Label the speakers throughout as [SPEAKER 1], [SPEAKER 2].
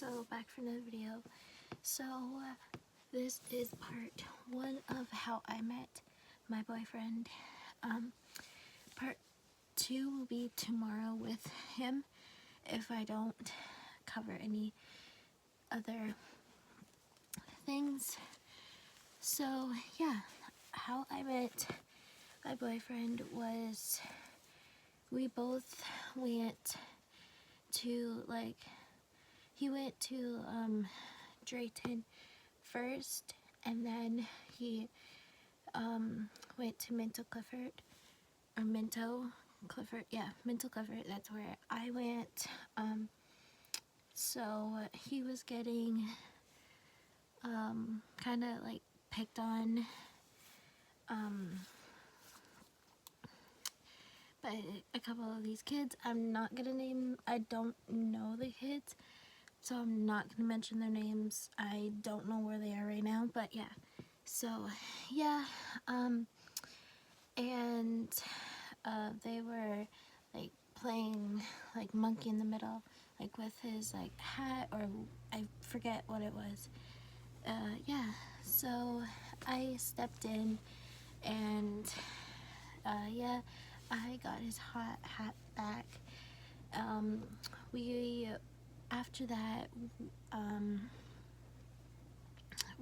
[SPEAKER 1] So back for another video. So this is part 1 of how I met my boyfriend. Part 2 will be tomorrow with him if I don't cover any other things. So yeah, how I met my boyfriend was we both went to he went to Drayton first, and then he went to Minto Clifford, or Minto Clifford, yeah, Minto Clifford, that's where I went. So he was getting kind of like picked on by a couple of these kids. I'm not gonna name, I don't know the kids, so I'm not gonna mention their names. I don't know where they are right now, but yeah. So yeah, and they were like playing like monkey in the middle, like with his like hat, or I forget what it was. Yeah, so I stepped in, and yeah, I got his hot hat back. We after that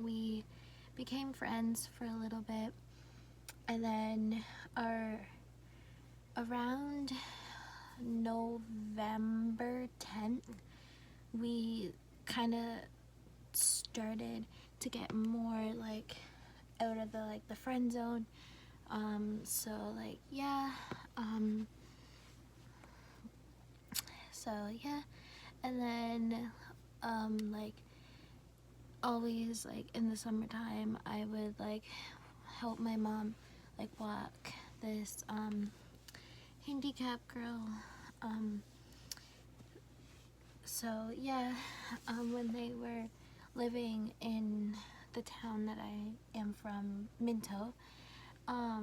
[SPEAKER 1] we became friends for a little bit, and then around November 10th we kind of started to get more like out of the friend zone. So like yeah, so yeah, and then like always, like in the summertime, I would like help my mom like walk this handicap girl. So yeah, when they were living in the town that I am from, Minto, I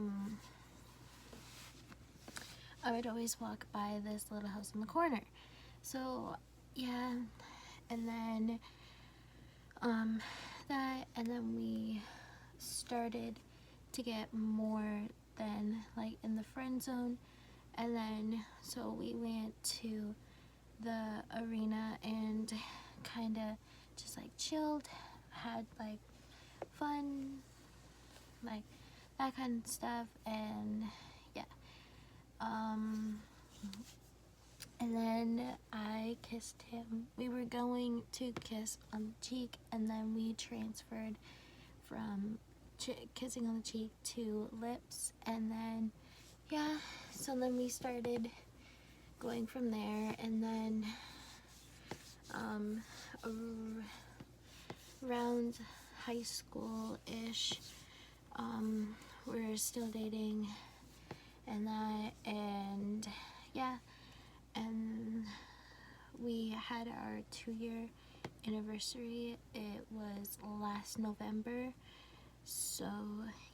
[SPEAKER 1] would always walk by this little house in the corner. So yeah, and then and then we started to get more than like in the friend zone, and then so we went to the arena and kind of just like chilled, had like fun, like that kind of stuff. And yeah, and then I kissed him. We were going to kiss on the cheek, and then we transferred from kissing on the cheek to lips, and then yeah, so then we started going from there. And then around high school-ish, we're still dating, and yeah, and we had our 2-year anniversary. It was last November. So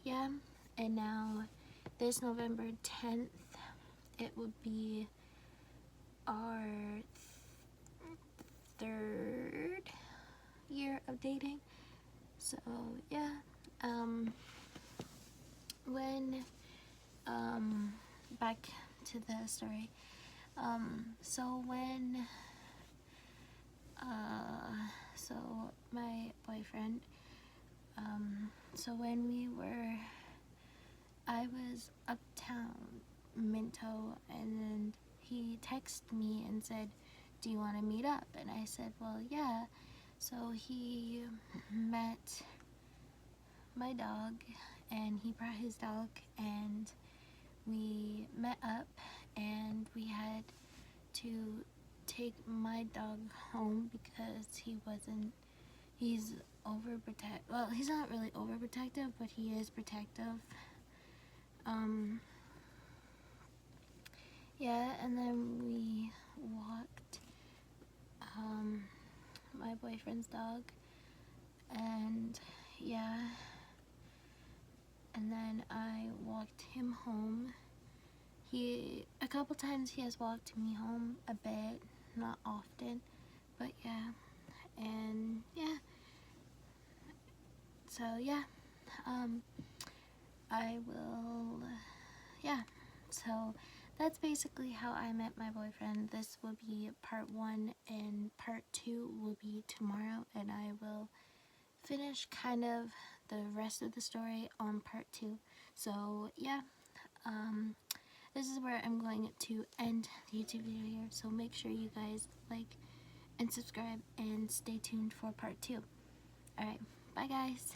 [SPEAKER 1] yeah, and now this November 10th it would be our 3rd year of dating. So yeah, when back to the story. So when so my boyfriend, so when I was uptown Minto, and then he texted me and said, do you want to meet up? And I said, well, yeah. So he met my dog, and he brought his dog, and we met up, and we had to take my dog home because he's overprotective. Well, he's not really overprotective, but he is protective. Yeah, and then we walked my boyfriend's dog, and yeah, and then I walked him home. A couple times he has walked me home, a bit, not often, but yeah. And yeah, so yeah, I will, yeah, so that's basically how I met my boyfriend. This will be part 1, and part 2 will be tomorrow, and I will finish kind of the rest of the story on part 2. So yeah, this is where I'm going to end the YouTube video here, so make sure you guys like and subscribe and stay tuned for part 2. Alright, bye guys.